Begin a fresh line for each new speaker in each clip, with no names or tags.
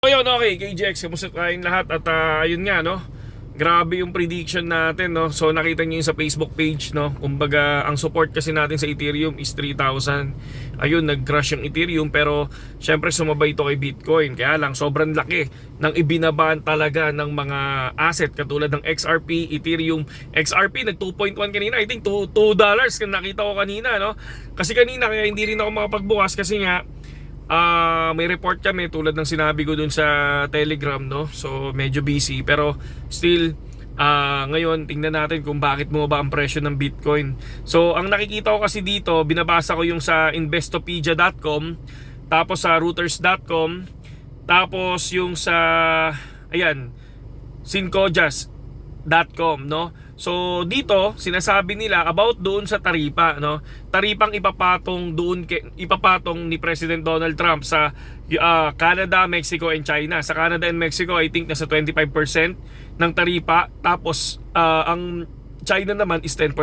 So yun, okay, KGX, kamusta tayong lahat? At ayun nga, no, grabe yung prediction natin, no. So nakita niyo yung sa Facebook page, no. Kumbaga, ang support kasi natin sa Ethereum is 3,000. Ayun, nag-crash yung Ethereum, pero syempre sumabay ito kay Bitcoin. Kaya lang, sobrang laki ng ibinabaan talaga ng mga asset katulad ng XRP, Ethereum. XRP nag 2.1 kanina, I think $2 kung nakita ko kanina, no. Kasi kanina kaya hindi rin ako makapagbukas kasi nga may report kami tulad ng sinabi ko dun sa Telegram, no? So medyo busy, pero still ngayon tingnan natin kung bakit bumaba ang presyo ng Bitcoin. So ang nakikita ko kasi dito, binabasa ko yung sa investopedia.com, tapos sa reuters.com, tapos yung sa ayan, syncojust.com, no? So dito sinasabi nila about doon sa taripa, no? Taripang ipapatong doon ipapatong ni President Donald Trump sa Canada, Mexico and China. Sa Canada and Mexico, I think nasa 25% ng taripa, tapos ang China naman is 10%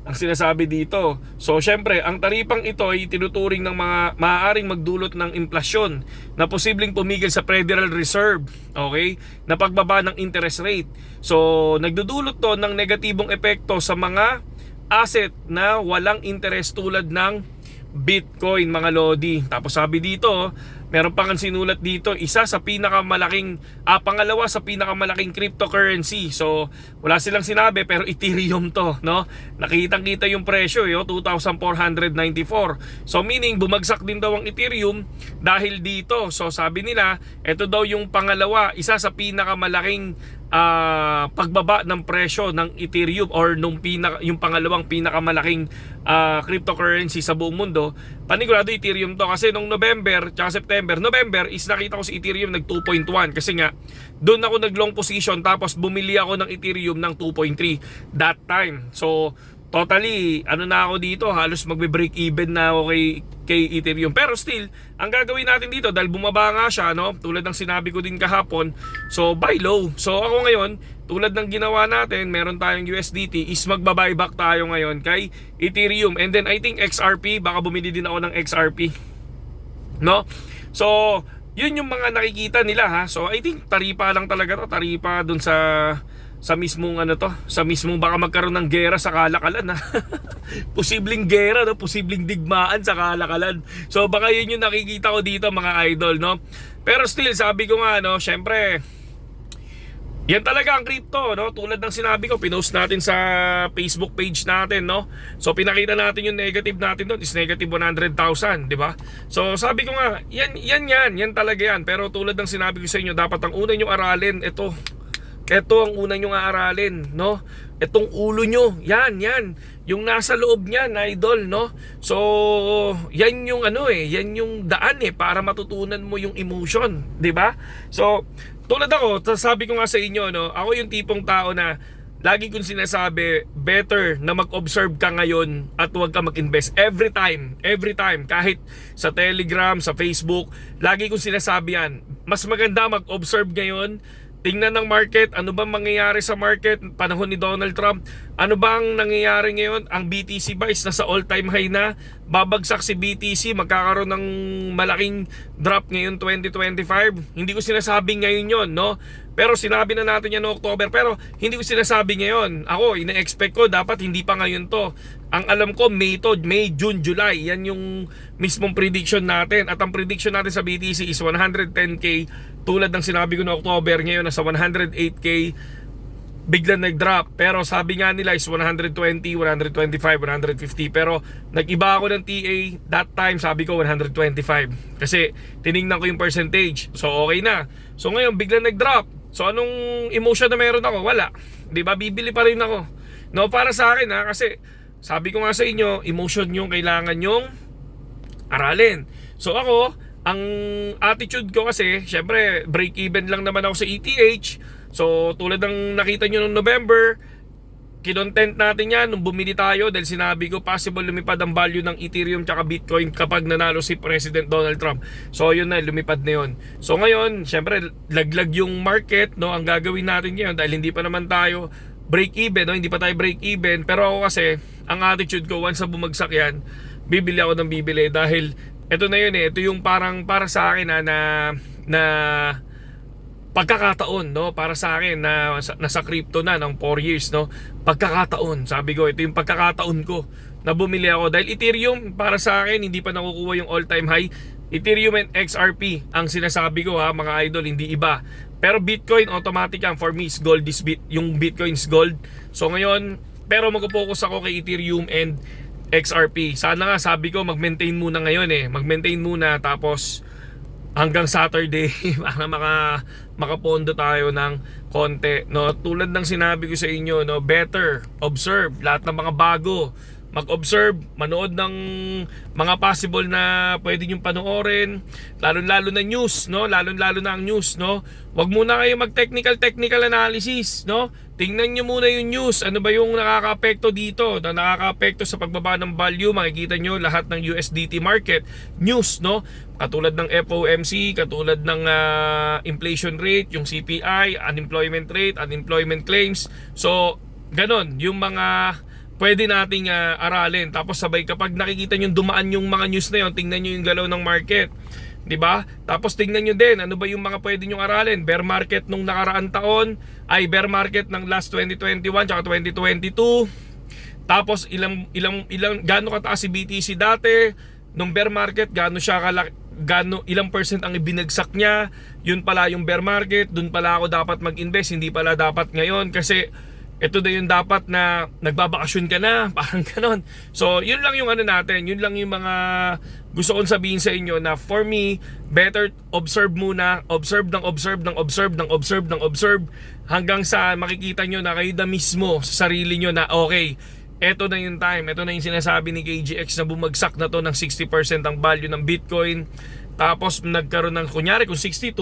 ang sinasabi dito. So syempre, ang taripang ito ay tinuturing ng mga maaaring magdulot ng inflasyon na posibleng tumigil sa Federal Reserve, okay, na pagbaba ng interest rate. So nagdudulot to ng negatibong epekto sa mga asset na walang interest tulad ng Bitcoin, mga lodi. Tapos sabi dito, meron pang sinulat dito, isa sa pinakamalaking pangalawa sa pinakamalaking cryptocurrency. So wala silang sinabi, pero Ethereum to, no? Nakitang-kita yung presyo, 2,494. So meaning bumagsak din daw ang Ethereum dahil dito. So sabi nila, ito daw yung pangalawa, isa sa pinakamalaking pagbaba ng presyo ng Ethereum, or yung pangalawang pinakamalaking cryptocurrency sa buong mundo. Panigurado Ethereum to, kasi nung November tsaka November is nakita ko si Ethereum nag 2.1 kasi nga doon ako nag long position, tapos bumili ako ng Ethereum ng 2.3 that time. So totally na ako dito, halos magbe-break even na ako kay Ethereum. Pero still, ang gagawin natin dito, dahil bumaba nga siya, no, tulad ng sinabi ko din kahapon, so buy low. So ako ngayon, tulad ng ginawa natin, meron tayong USDT, is magba-buyback tayo ngayon kay Ethereum. And then I think XRP, baka bumili din ako ng XRP, no. So yun yung mga nakikita nila, ha. So I think taripa lang talaga to, taripa dun sa mismong sa mismong baka magkaroon ng gera sa Kalakalan, ha. Posibleng gera, no, posibleng digmaan sa Kalakalan. So baka yun yung nakikita ko dito, mga idol, no. Pero still, sabi ko nga, no, syempre yan talaga ang crypto, no. Tulad ng sinabi ko, pinost natin sa Facebook page natin, no. So pinakita natin yung negative natin doon is negative 100,000, di ba? So sabi ko nga, yan talaga yan. Pero tulad ng sinabi ko sa inyo, dapat ang una nyo aralin, ito ang una nyong aaralin, no? Itong ulo nyo, yan, yung nasa loob niyan, idol, no? So, yan yung yan yung daan para matutunan mo yung emotion, di ba? So, tulad ako, sabi ko nga sa inyo, no? Ako yung tipong tao na lagi kong sinasabi, better na mag-observe ka ngayon at huwag ka mag-invest. Every time, kahit sa Telegram, sa Facebook, lagi kong sinasabi yan, mas maganda mag-observe ngayon. Tingnan ng market, ano bang mangyayari sa market panahon ni Donald Trump, ano bang nangyayari ngayon. Ang BTC ba is nasa all-time high na, babagsak si BTC, magkakaroon ng malaking drop ngayon 2025. Hindi ko sinasabi ngayon yon, no? Pero sinabi na natin yan noong October, pero hindi ko sinasabi ngayon. Ako, ina-expect ko dapat hindi pa ngayon to. Ang alam ko, May, June, July, yan yung mismong prediction natin. At ang prediction natin sa BTC is 110k, tulad ng sinabi ko noong October. Ngayon nasa 108k, biglang nag-drop. Pero sabi nga nila is 120, 125, 150. Pero nag-iba ako ng TA that time, sabi ko 125. Kasi tiningnan ko yung percentage. So okay na. So ngayon biglang nag-drop. So anong emotion na meron ako? Wala. 'Di ba? Bibili pa rin ako. No, para sa akin, ha, kasi sabi ko nga sa inyo, emotion yung kailangan yung aralin. So ako, ang attitude ko kasi, syempre break even lang naman ako sa ETH. So tulad ng nakita nyo noong November, kinontent natin yan nung bumili tayo dahil sinabi ko possible lumipad ang value ng Ethereum tsaka Bitcoin kapag nanalo si President Donald Trump. So yun na, lumipad na yun. So ngayon, syempre laglag yung market, no. Ang gagawin natin ngayon, dahil hindi pa naman tayo break even, no? Hindi pa tayo break even, pero ako kasi ang attitude ko, once na bumagsak yan, bibili ako ng bibili dahil ito na yun ito yung parang para sa akin na na pagkakataon, no, para sa akin na nasa crypto na ng 4 years, no. Pagkakataon, sabi ko, ito yung pagkakataon ko na bumili ako dahil Ethereum para sa akin hindi pa nakukuha yung all-time high. Ethereum and XRP ang sinasabi ko ha, mga idol, hindi iba. Pero Bitcoin automatic yan, for me is gold is yung Bitcoin is gold. So ngayon, pero mag-focus ako kay Ethereum and XRP. Sana nga, sabi ko, mag-maintain muna ngayon mag-maintain muna, tapos hanggang Saturday para makapondo tayo ng konti, no. Tulad ng sinabi ko sa inyo, no, better observe lahat ng mga bago. Mag-observe, manood ng mga possible na pwede nyo panoorin, lalo-lalo na news, no? Lalo-lalo na ang news, no? Huwag muna kayo mag-technical analysis, no? Tingnan nyo muna yung news. Ano ba yung nakaka-apekto dito? Na nakaka-apekto sa pagbaba ng value. Makikita nyo lahat ng USDT market news, no? Katulad ng FOMC, katulad ng inflation rate, yung CPI, unemployment rate, unemployment claims. So, ganon, yung mga pwede nating aralin. Tapos sabay, kapag nakikita nyo dumaan yung mga news na yun, tingnan nyo yung galaw ng market, 'di ba? Tapos tingnan nyo din ano ba yung mga pwede nyo aralin. Bear market nung nakaraang taon, ay bear market ng last 2021 tsaka 2022. Tapos ilang gaano kataas si BTC dati nung bear market, gaano siya ilang percent ang ibinagsak niya. Yun pala yung bear market, dun pala ako dapat mag-invest, hindi pala dapat ngayon kasi ito na yung dapat na nagbabakasyon ka na, parang ganon. So yun lang yung ano natin, yun lang yung mga gusto kong sabihin sa inyo, na for me, better observe muna, observe hanggang sa makikita nyo na kayo na mismo sa sarili nyo na okay, eto na yung time, eto na yung sinasabi ni KGX na bumagsak na to ng 60% ang value ng Bitcoin. Tapos nagkaroon ng, kunyari kung 62,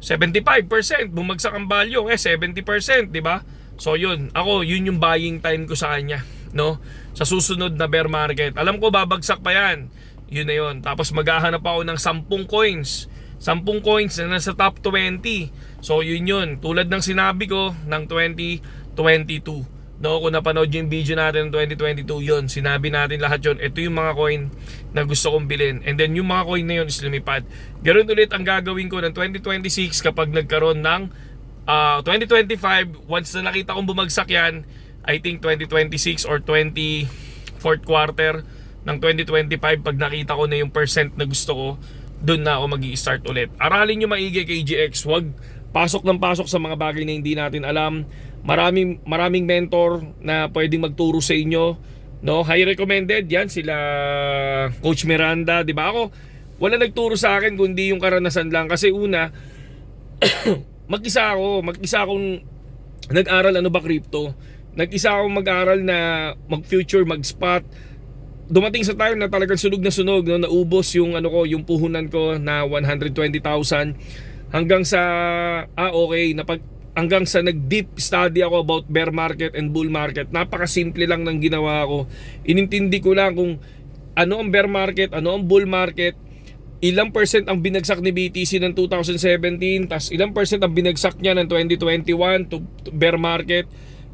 75% bumagsak ang value, 70%, di ba? So yun, yun yung buying time ko sa kanya, no? Sa susunod na bear market, alam ko babagsak pa yan. Yun na yun. Tapos maghahanap ako ng 10 coins. 10 coins na nasa top 20. So yun. Tulad ng sinabi ko ng 2022. No, kung napanood yung video natin ng 2022, yun, sinabi natin lahat yun. Ito yung mga coin na gusto kong bilhin. And then yung mga coin na yun is lumipad. Ganoon ulit ang gagawin ko ng 2026 kapag nagkaroon ng 2025, once na nakita kong bumagsak yan, I think 2026 or 24th quarter ng 2025, pag nakita ko na yung percent na gusto ko, dun na ako mag-i-start ulit. Aralin nyo maigi KGX, wag pasok ng pasok sa mga bagay na hindi natin alam. Maraming mentor na pwedeng magturo sa inyo, no? High recommended yan sila Coach Miranda, di ba? Ako, wala nagturo sa akin kundi yung karanasan lang. Kasi una, mag-isa akong nag-aral ano ba crypto. Nag-isa akong mag-aral na mag-future, mag-spot. Dumating sa time na talagang sunog na sunog, no? Naubos yung yung puhunan ko na 120,000 hanggang sa hanggang sa nag-deep study ako about bear market and bull market. Napakasimple lang ng ginawa ko. Inintindi ko lang kung ano ang bear market, ano ang bull market, ilang percent ang binagsak ni BTC ng 2017, tas ilang percent ang binagsak niya ng 2021 to bear market.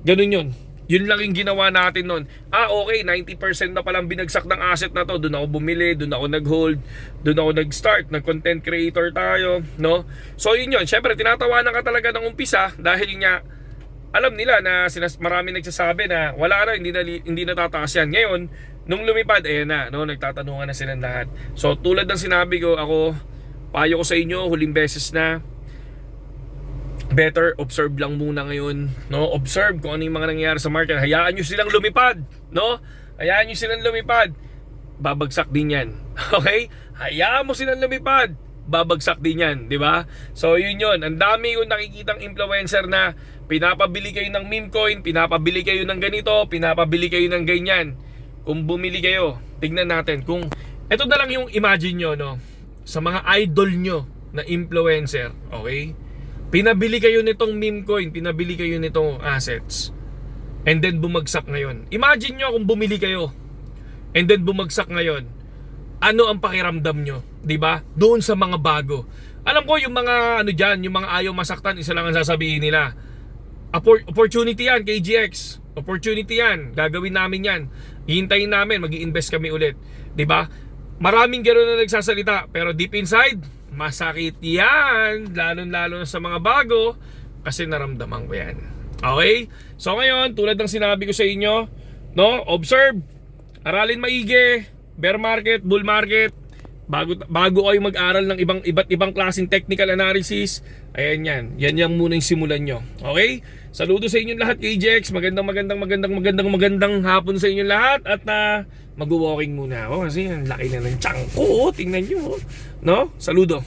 Ganun yun. Yun lang yung ginawa natin nun. 90% na palang binagsak ng asset na to. Doon ako bumili, doon ako nag-hold, doon ako nag-start, nag-content creator tayo, no? So yun yun. Syempre, tinatawanan ka talaga ng umpisa dahil nga alam nila na marami nagsasabi na wala na, hindi na tataas yan. Ngayon, nung lumipad, na, no, nagtatanungan na silang lahat. So tulad ng sinabi ko, payo ko sa inyo, huling beses na, better observe lang muna ngayon, no? Observe kung ano yung mga nangyayari sa market. Hayaan nyo silang lumipad, no? Hayaan nyo silang lumipad, babagsak din yan. Okay? Hayaan mo silang lumipad, babagsak din yan, di ba? So yun. Ang dami yung nakikitang influencer na pinapabili kayo ng meme coin, pinapabili kayo ng ganito, pinapabili kayo ng ganyan. Kung bumili kayo, tignan natin kung ito na lang yung imagine nyo, no? Sa mga idol nyo na influencer, okay? Pinabili kayo nitong meme coin, pinabili kayo nitong assets, and then bumagsak ngayon. Imagine nyo kung bumili kayo and then bumagsak ngayon, ano ang pakiramdam nyo, diba? Doon sa mga bago. Alam ko yung mga dyan, yung mga ayaw masaktan, isa lang ang sasabihin nila, opportunity yan KGX, opportunity yan, gagawin namin yan, hihintayin namin, mag-i-invest kami ulit, diba? Maraming gano'n na nagsasalita, pero deep inside, masakit yan, lalo na sa mga bago, kasi naramdaman ko yan. Okay? So ngayon, tulad ng sinabi ko sa inyo, no, observe, aralin maigi, bear market, bull market, bago kayo mag-aral ng iba't ibang klaseng technical analysis. Ayan yan yung muna yung simulan nyo. Okay? Saludo sa inyong lahat, KJX. Magandang hapon sa inyong lahat. At mag-walking muna ako kasi ang laki na ng tiyan ko. Tingnan nyo, no? Saludo.